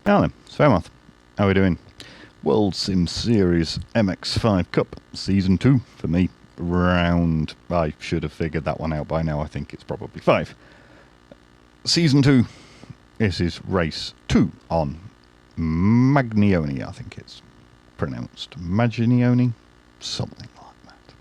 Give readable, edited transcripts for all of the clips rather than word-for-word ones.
Now then, Svemoth, how are we doing? World Sim Series MX5 Cup Season 2 for me. Round, I should have figured that one out by now, I think it's probably 5. Season 2, this is race 2 on Magnioni, I think it's pronounced. Magnioni? Something like that.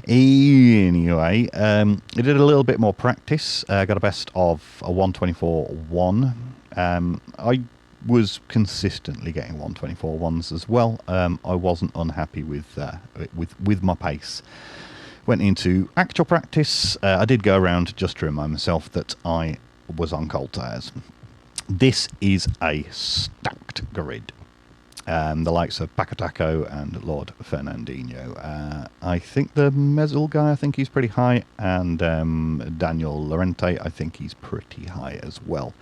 Anyway, I did a little bit more practice. Got a best of a 124.1. I was consistently getting 124.1s as well. I wasn't unhappy with my pace. Went into actual practice. I did go around just to remind myself that I was on cold tyres. This is a stacked grid. The likes of Pacataco and Lord Fernandinho. I think the Mezel guy, I think he's pretty high, and Daniel Lorente, I think he's pretty high as well.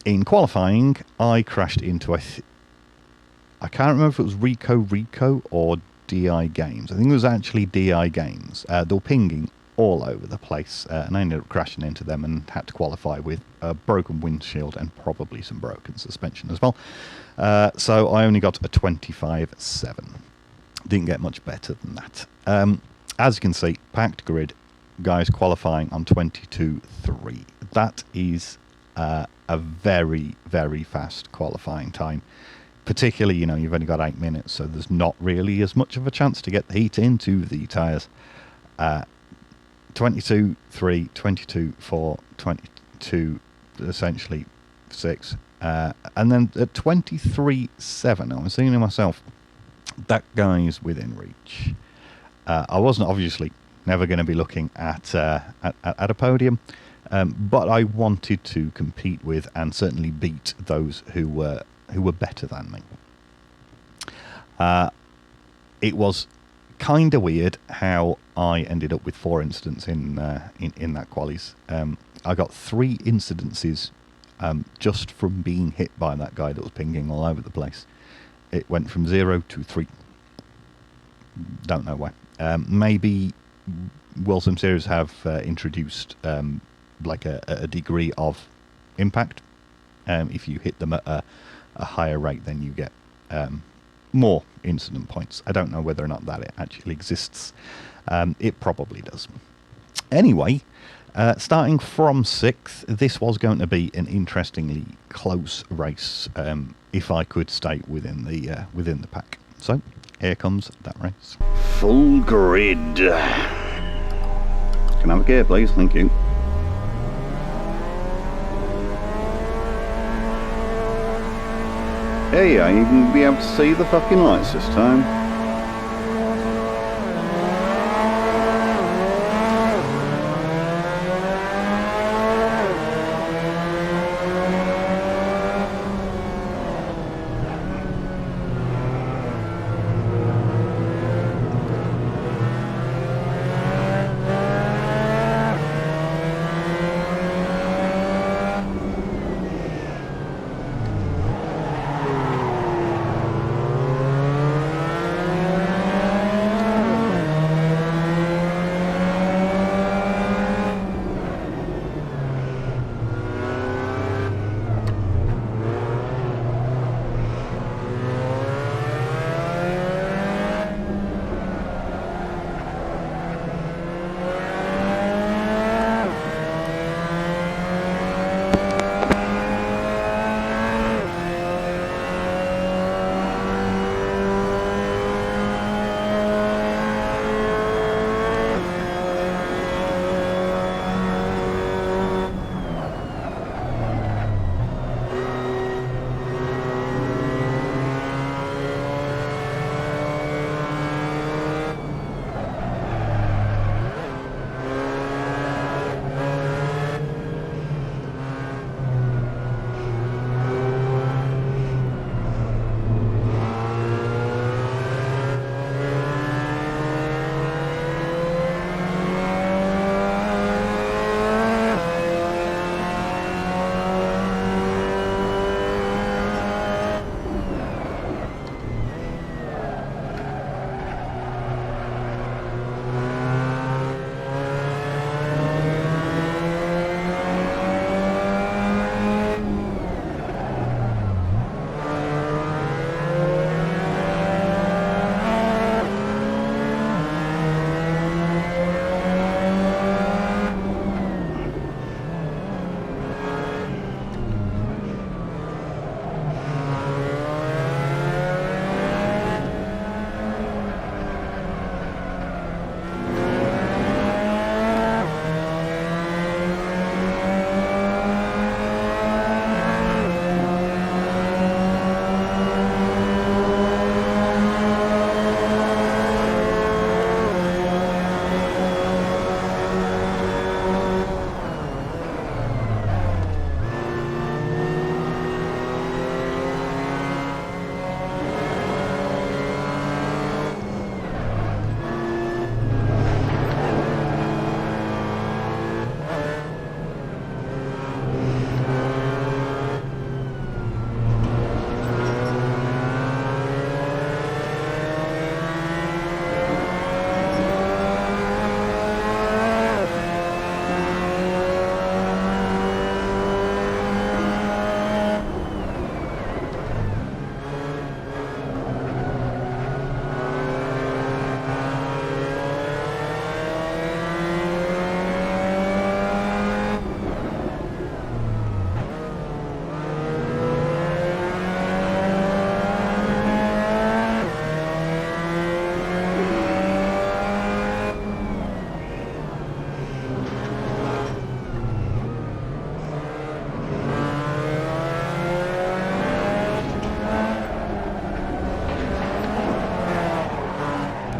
In qualifying, I crashed into, I can't remember if it was Rico or DI Games. I think it was actually DI Games. They were pinging all over the place, and I ended up crashing into them and had to qualify with a broken windshield and probably some broken suspension as well. So I only got a 25.7. Didn't get much better than that. As you can see, packed grid, guys qualifying on 22.3. That is a very, very fast qualifying time. Particularly, you know, you've only got 8 minutes, so there's not really as much of a chance to get the heat into the tyres. 22.3, 22.4, 22, essentially 6. And then at 23.7, I was thinking to myself, that guy's within reach. I wasn't obviously never going to be looking at a podium, but I wanted to compete with and certainly beat those who were better than me. It was kind of weird how I ended up with 4 incidents in that qualies. I got 3 incidences just from being hit by that guy that was pinging all over the place. It went from 0 to 3. Don't know why. Maybe World Sim Series have introduced like a degree of impact. If you hit them at a higher rate, then you get more incident points. I don't know whether or not that it actually exists. It probably does. Anyway, starting from 6th, this was going to be an interestingly close race if I could stay within the pack. So here comes that race. Full grid. Can I have a gear, please? Thank you. Hey, I even be able to see the fucking lights this time.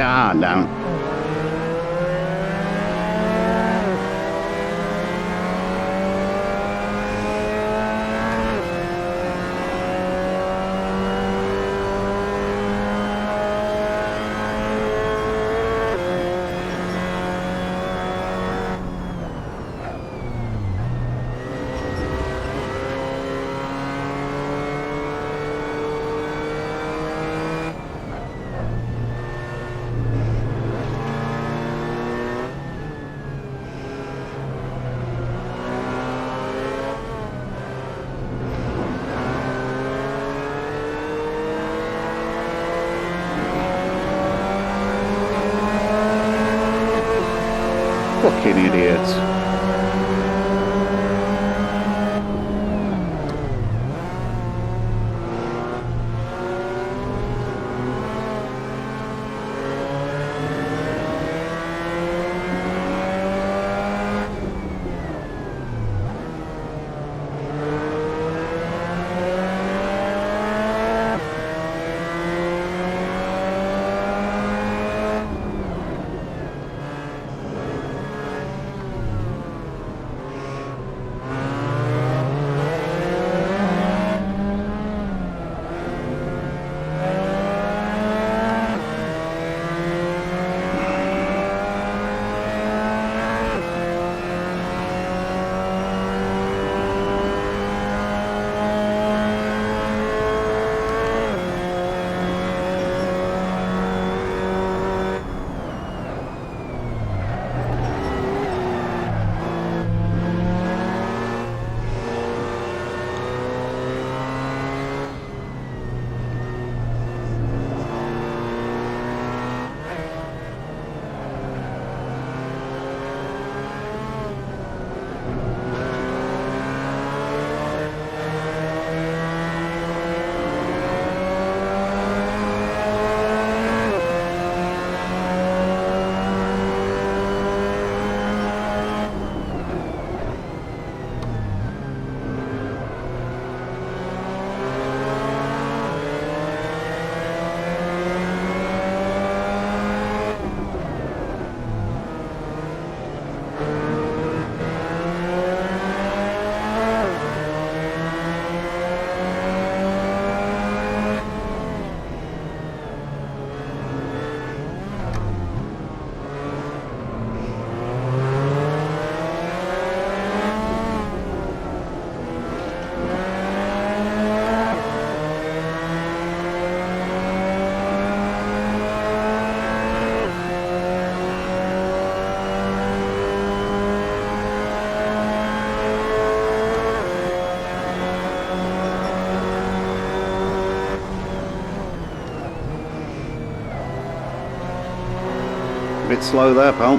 Ah, damn. Fucking idiots. Bit slow there, pal.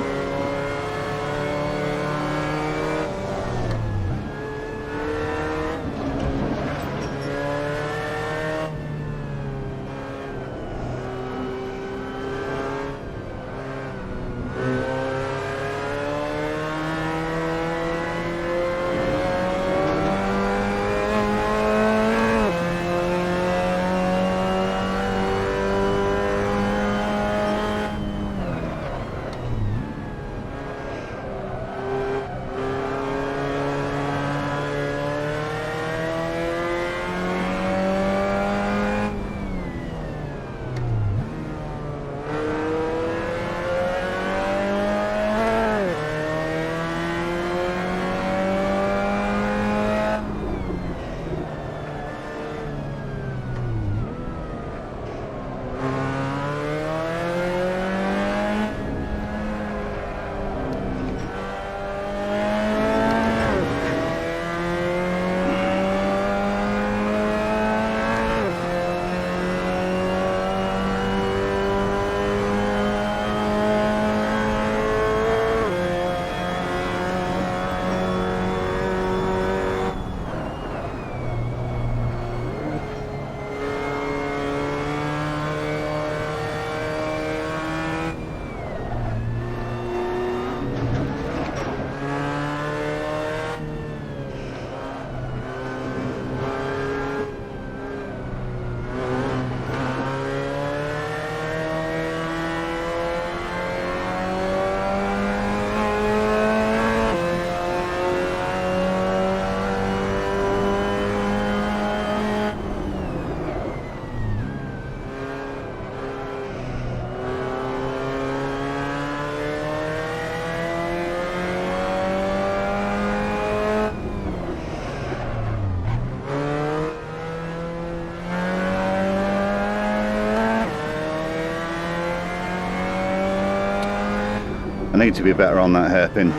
need to be better on that hairpin.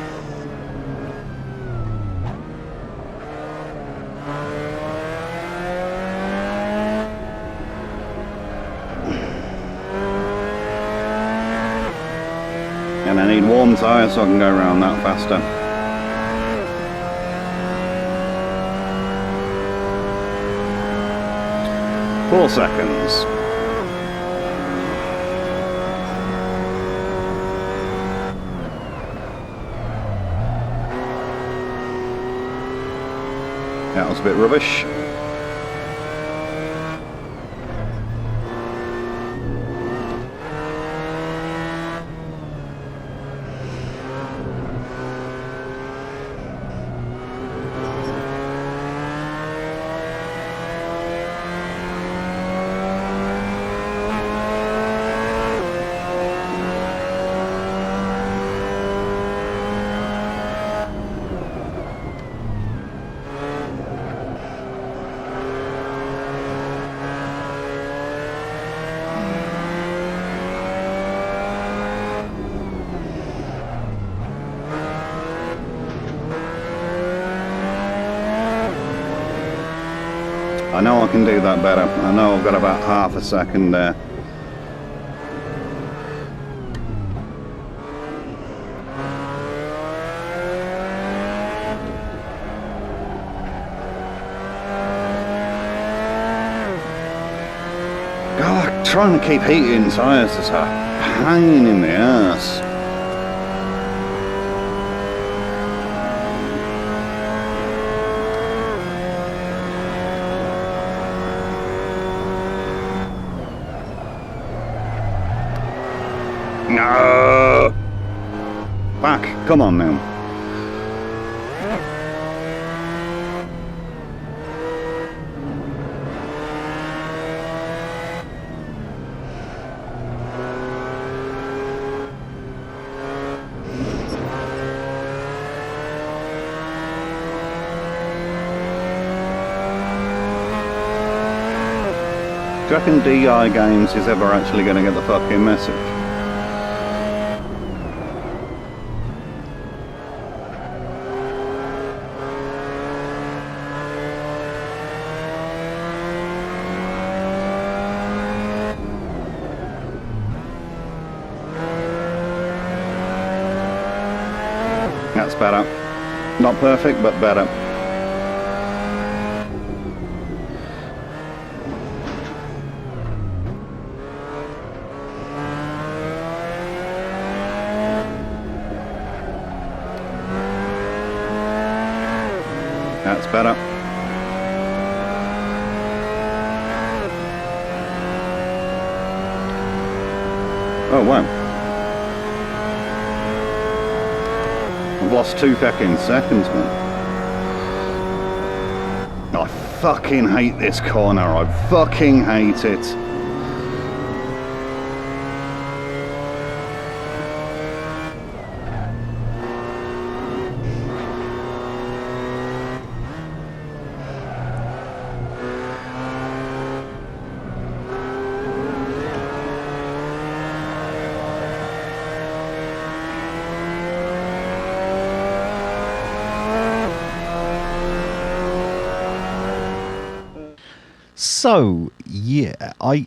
And I need warm tyres so I can go around that faster. Four seconds. That was a bit rubbish. I know I can do that better. I know I've got about half a second there. God, trying to keep heating tyres is a pain in the ass. No! Back, come on now. Do you reckon DI Games is ever actually going to get the fucking message? That's better. Not perfect, but better. That's better. Oh wow. I've lost 2 fucking seconds, man. I fucking hate this corner. I fucking hate it. So yeah, I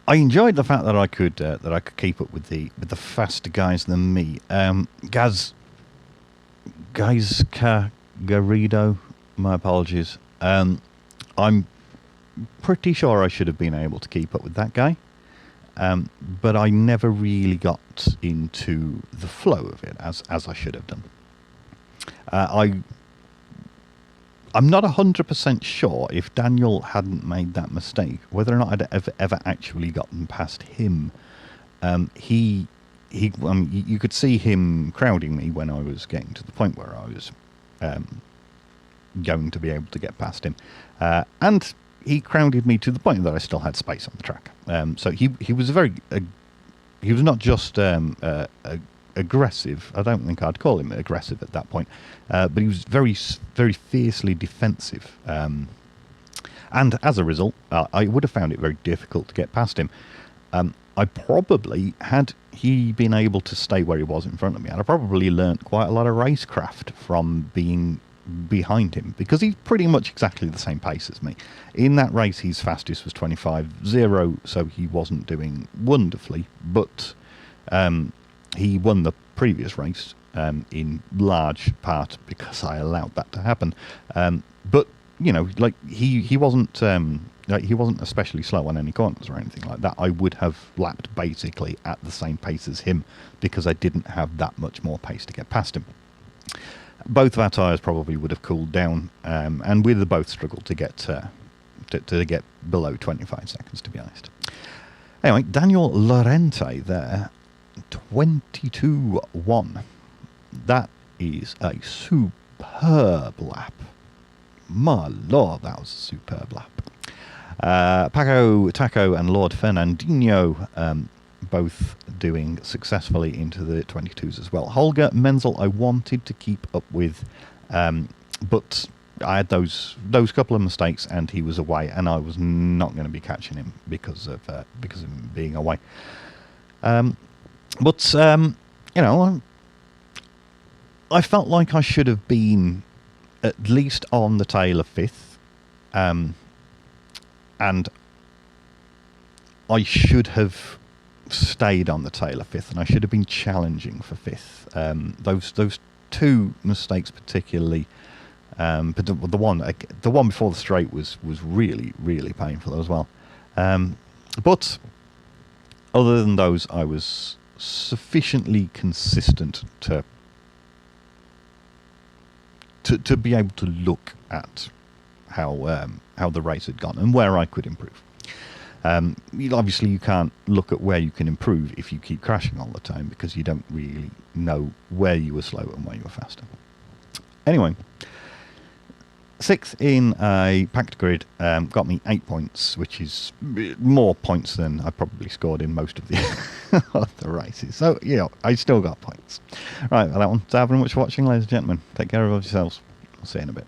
enjoyed the fact that I could keep up with the faster guys than me. Garrido, my apologies. I'm pretty sure I should have been able to keep up with that guy, but I never really got into the flow of it as I should have done. I'm not 100% sure if Daniel hadn't made that mistake, whether or not I'd ever actually gotten past him. You could see him crowding me when I was getting to the point where I was going to be able to get past him, and he crowded me to the point that I still had space on the track. So he was he was not just aggressive. I don't think I'd call him aggressive at that point, but he was very fiercely defensive, and as a result I would have found it very difficult to get past him. I probably, had he been able to stay where he was in front of me, I'd have probably learnt quite a lot of racecraft from being behind him, because he's pretty much exactly the same pace as me. In that race, his fastest was 25.0, so he wasn't doing wonderfully, but he won the previous race in large part because I allowed that to happen. But you know, like he wasn't especially slow on any corners or anything like that. I would have lapped basically at the same pace as him because I didn't have that much more pace to get past him. Both of our tyres probably would have cooled down, and we'd have both struggled to get below 25 seconds, to be honest. Anyway, Daniel Lorente there, 22.1. That is a superb lap. My lord, that was a superb lap. Paco Taco and Lord Fernandinho both doing successfully into the 22s as well. Holger Menzel I wanted to keep up with, but I had those couple of mistakes and he was away, and I was not going to be catching him because of him being away. But you know, I felt like I should have been at least on the tail of fifth, and I should have stayed on the tail of fifth, and I should have been challenging for fifth. Those two mistakes particularly, but the one before the straight was really, really painful as well. But other than those, I was sufficiently consistent to be able to look at how the race had gone and where I could improve. Obviously, you can't look at where you can improve if you keep crashing all the time, because you don't really know where you were slow and where you were faster. Anyway, sixth in a packed grid got me 8 points, which is more points than I probably scored in most of the other races. So, you know, I still got points. Right, well, that one. Thank you very much for watching, ladies and gentlemen. Take care of yourselves. I'll see you in a bit.